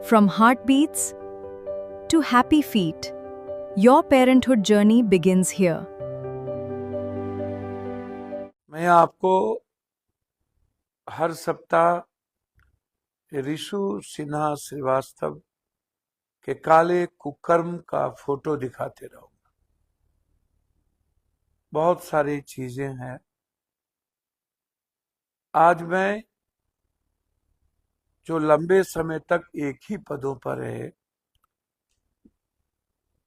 From heartbeats to happy feet, your parenthood journey begins here. मैं आपको हर सप्ताह ऋषु सिन्हा श्रीवास्तव के काले कुकर्म का फोटो दिखाते रहूंगा। बहुत सारी चीजें हैं। आज मैं जो लंबे समय तक एक ही पदों पर रहे,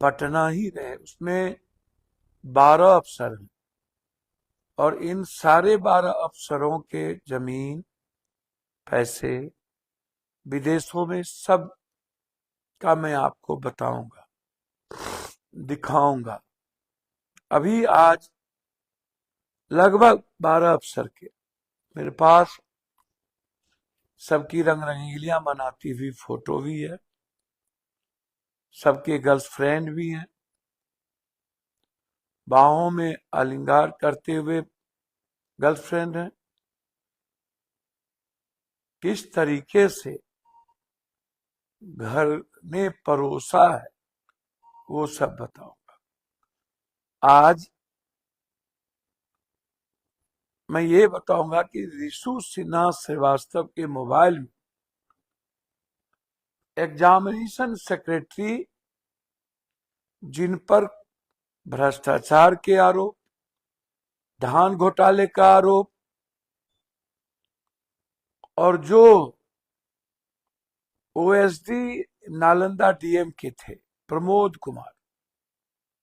पटना ही रहे, उसमें 12 अफसर हैं और इन सारे 12 अफसरों के जमीन, पैसे विदेशों में सब का मैं आपको बताऊंगा, दिखाऊंगा। अभी आज लगभग 12 अफसर के मेरे पास सबकी रंग रंगीलियां मनाती हुई फोटो भी है, सबके गर्लफ्रेंड भी हैं, बाहों में आलिंगार करते हुए गर्लफ्रेंड हैं। किस तरीके से घर में परोसा है वो सब बताऊंगा। आज मैं ये बताऊंगा कि ऋषु सिन्हा श्रीवास्तव के मोबाइल में एग्जामिनेशन सेक्रेटरी, जिन पर भ्रष्टाचार के आरोप, धान घोटाले का आरोप और जो ओएसडी नालंदा डीएम के थे प्रमोद कुमार,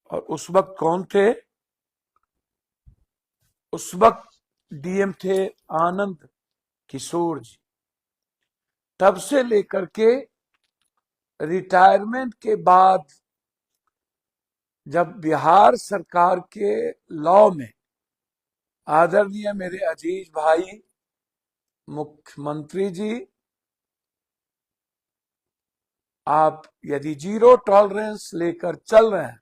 और उस वक्त कौन थे? उस वक्त डीएम थे आनंद किशोर जी। तब से लेकर के रिटायरमेंट के बाद जब बिहार सरकार के लॉ में आदरणीय मेरे अजीज भाई मुख्यमंत्री जी, आप यदि जीरो टॉलरेंस लेकर चल रहे हैं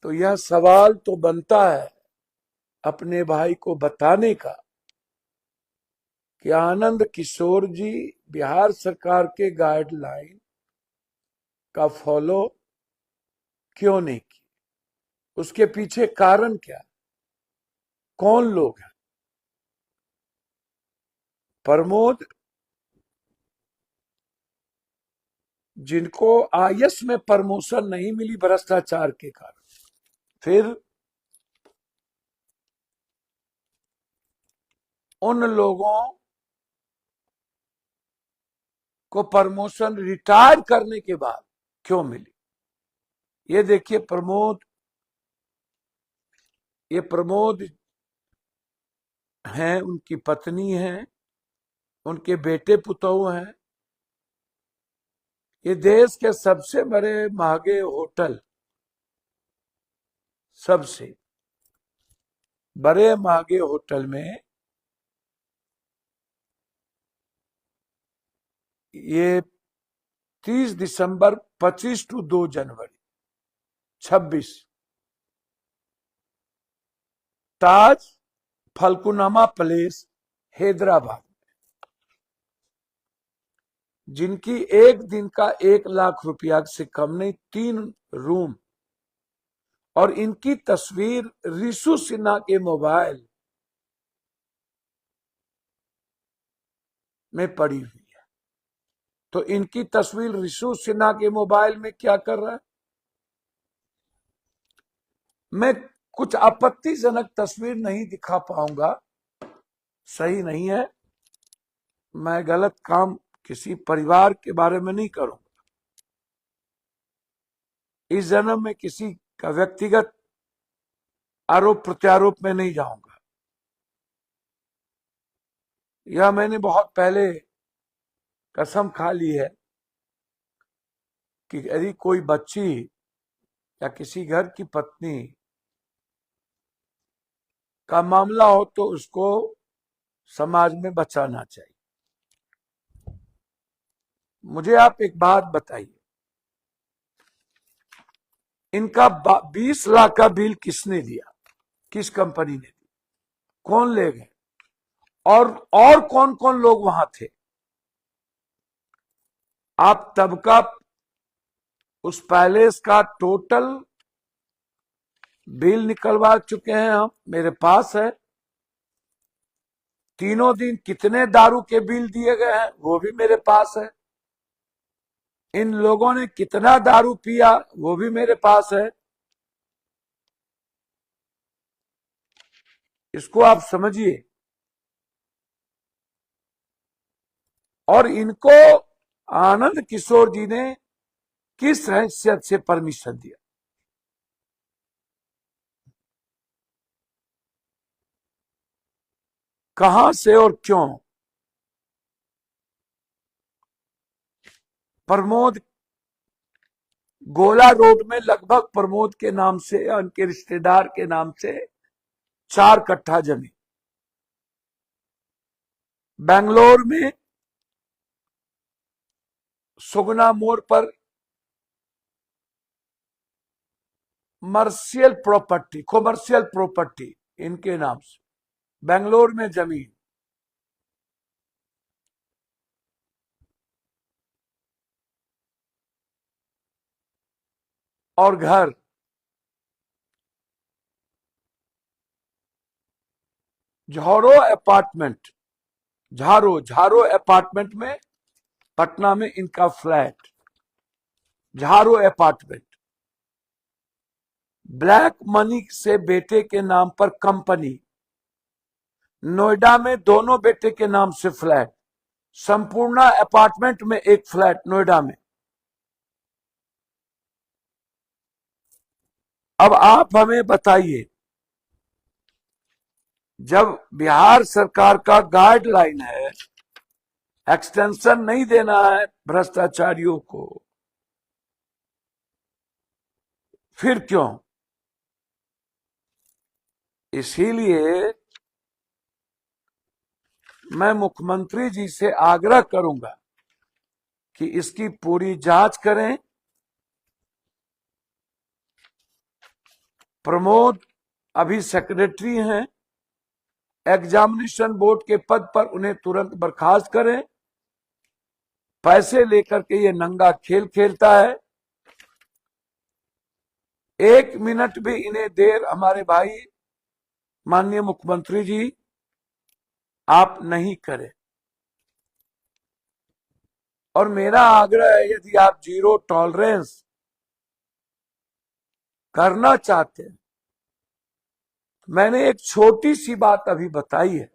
तो यह सवाल तो बनता है अपने भाई को बताने का कि आनंद किशोर जी बिहार सरकार के गाइडलाइन का फॉलो क्यों नहीं की? उसके पीछे कारण क्या? कौन लोग हैं? प्रमोद, जिनको आईएएस में प्रमोशन नहीं मिली भ्रष्टाचार के कारण, फिर उन लोगों को प्रमोशन रिटायर करने के बाद क्यों मिली? ये देखिए प्रमोद, ये प्रमोद हैं, उनकी पत्नी हैं, उनके बेटे पुतोहू हैं। ये देश के सबसे बड़े महंगे होटल, सबसे बड़े महंगे होटल में ये 30 दिसंबर 25 टू 2 जनवरी 26 ताज फल्कुनामा प्लेस हैदराबाद, जिनकी एक दिन का 1 लाख रुपया से कम नहीं, 3 रूम, और इनकी तस्वीर ऋषु सिन्हा के मोबाइल में पड़ी हुई है। तो इनकी तस्वीर ऋषु सिन्हा के मोबाइल में क्या कर रहा है? मैं कुछ आपत्तिजनक तस्वीर नहीं दिखा पाऊंगा, सही नहीं है। मैं गलत काम किसी परिवार के बारे में नहीं करूंगा। इस जन्म में किसी का व्यक्तिगत आरोप प्रत्यारोप में नहीं जाऊंगा। यह मैंने बहुत पहले कसम खा ली है कि यदि कोई बच्ची या किसी घर की पत्नी का मामला हो तो उसको समाज में बचाना चाहिए। मुझे आप एक बात बताइए, इनका 20 लाख का बिल किसने दिया? किस कंपनी ने दी? कौन ले गए? और कौन कौन लोग वहां थे? आप तब का उस पैलेस का टोटल बिल निकलवा चुके हैं हम, मेरे पास है। तीनों दिन कितने दारू के बिल दिए गए हैं वो भी मेरे पास है। इन लोगों ने कितना दारू पिया वो भी मेरे पास है। इसको आप समझिए। और इनको आनंद किशोर जी ने किस हैसियत से परमिशन दिया? कहां से और क्यों? प्रमोद गोला रोड में लगभग प्रमोद के नाम से या उनके रिश्तेदार के नाम से 4 कट्ठा जमीन, बेंगलोर में सुगना मोड़ पर कमर्शियल प्रॉपर्टी इनके नाम से, बेंगलोर में जमीन। और घर झारो अपार्टमेंट, झारो अपार्टमेंट में पटना में इनका फ्लैट, झारो अपार्टमेंट। ब्लैक मनी से बेटे के नाम पर कंपनी, नोएडा में दोनों बेटे के नाम से फ्लैट, संपूर्ण अपार्टमेंट में एक फ्लैट नोएडा में। अब आप हमें बताइए, जब बिहार सरकार का गाइडलाइन है एक्सटेंशन नहीं देना है भ्रष्टाचारियों को, फिर क्यों? इसीलिए मैं मुख्यमंत्री जी से आग्रह करूंगा कि इसकी पूरी जांच करें। प्रमोद अभी सेक्रेटरी हैं, एग्जामिनेशन बोर्ड के पद पर उन्हें तुरंत बर्खास्त करें। पैसे लेकर के ये नंगा खेल खेलता है। 1 मिनट भी इन्हें देर हमारे भाई माननीय मुख्यमंत्री जी आप नहीं करें। और मेरा आग्रह है, यदि आप जीरो टॉलरेंस करना चाहते हैं, मैंने एक छोटी सी बात अभी बताई है।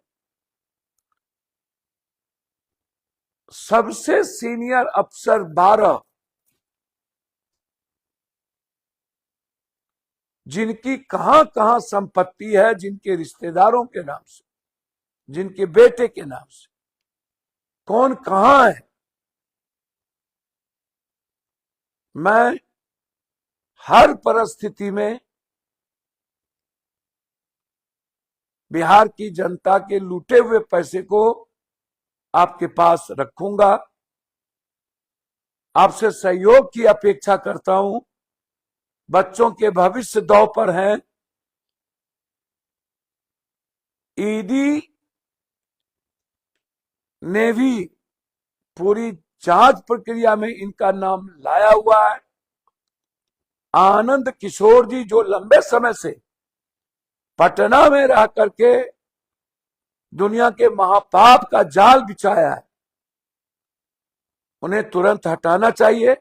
सबसे सीनियर अफसर 12 जिनकी कहां कहां संपत्ति है, जिनके रिश्तेदारों के नाम से, जिनके बेटे के नाम से, कौन कहां है, मैं हर परिस्थिति में बिहार की जनता के लूटे हुए पैसे को आपके पास रखूंगा। आपसे सहयोग की अपेक्षा करता हूं। बच्चों के भविष्य दांव पर हैं। ईडी ने भी पूरी जांच प्रक्रिया में इनका नाम लाया हुआ है। आनंद किशोर जी जो लंबे समय से पटना में रह करके दुनिया के महापाप का जाल बिछाया है, उन्हें तुरंत हटाना चाहिए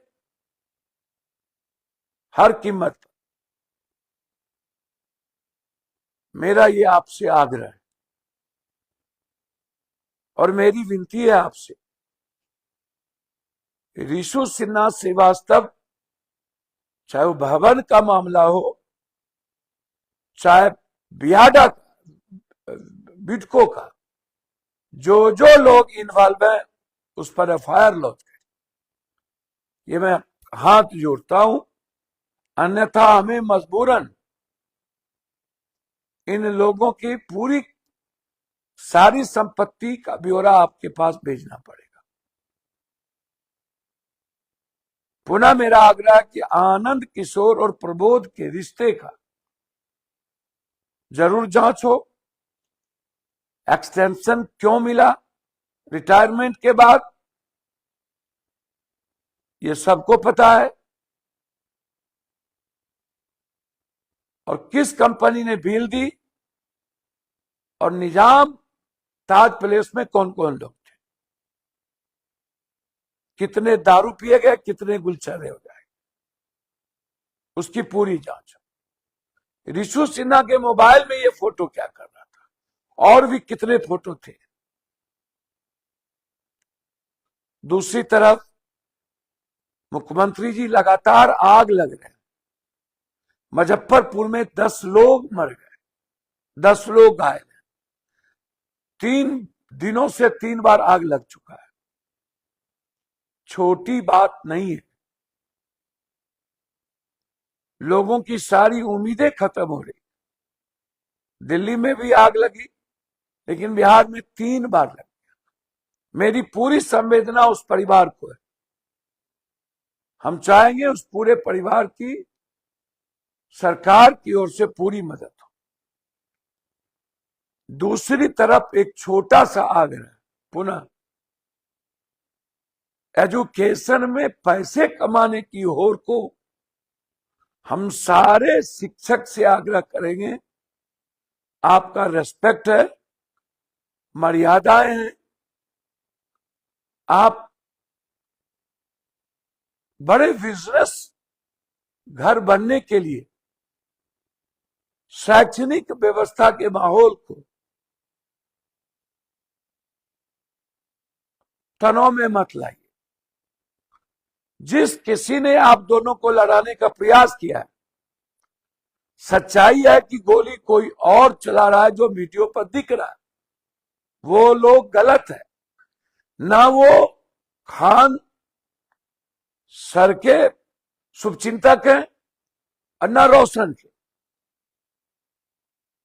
हर कीमत पर। मेरा ये आपसे आग्रह है और मेरी विनती है आपसे। ऋषु सिन्हा श्रीवास्तव, चाहे वो भवन का मामला हो, चाहे बियाडा बिटको का, जो लोग इन्वॉल्व है उस पर एफआईआर लॉन्च करें, ये मैं हाथ जोड़ता हूं। अन्यथा हमें मजबूरन इन लोगों की पूरी सारी संपत्ति का ब्यौरा आपके पास भेजना पड़ेगा। पुनः मेरा आग्रह है कि आनंद किशोर और प्रबोध के रिश्ते का जरूर जांच हो। एक्सटेंशन क्यों मिला रिटायरमेंट के बाद, ये सबको पता है। और किस कंपनी ने डील दी और निजाम ताज पैलेस में कौन कौन लोग थे, कितने दारू पिए गए, कितने गुलछरे हो गए, उसकी पूरी जांच। ऋषु सिन्हा के मोबाइल में ये फोटो क्या कर रहा था, और भी कितने फोटो थे। दूसरी तरफ मुख्यमंत्री जी लगातार आग लग रहे हैं। मुजफ्फरपुर में 10 लोग मर गए, 10 लोग घायल हैं। 3 दिनों से 3 बार आग लग चुका है। छोटी बात नहीं है। लोगों की सारी उम्मीदें खत्म हो रही। दिल्ली में भी आग लगी, लेकिन बिहार में 3 बार लग गया। मेरी पूरी संवेदना उस परिवार को है। हम चाहेंगे उस पूरे परिवार की सरकार की ओर से पूरी मदद हो। दूसरी तरफ एक छोटा सा आग्रह, पुनः एजुकेशन में पैसे कमाने की होड़ को हम सारे शिक्षक से आग्रह करेंगे, आपका रेस्पेक्ट है, मर्यादाएं हैं, आप बड़े बिजनेस घर बनने के लिए शैक्षणिक व्यवस्था के माहौल को तनाव में मत लाइए। जिस किसी ने आप दोनों को लड़ाने का प्रयास किया है, सच्चाई है कि गोली कोई और चला रहा है जो वीडियो पर दिख रहा है। वो लोग गलत है। ना वो खान सर के शुभचिंतक हैं और ना रोशन के,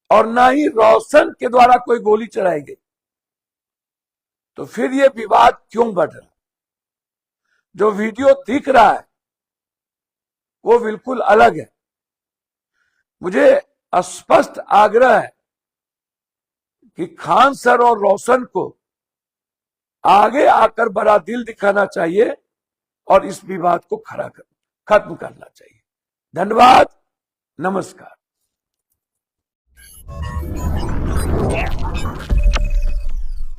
और ना ही रोशन के द्वारा कोई गोली चलाई गई। तो फिर ये विवाद क्यों बढ़ रहा? जो वीडियो दिख रहा है वो बिल्कुल अलग है। मुझे स्पष्ट आग्रह है कि खान सर और रोशन को आगे आकर बड़ा दिल दिखाना चाहिए और इस विवाद को खत्म करना चाहिए। धन्यवाद, नमस्कार।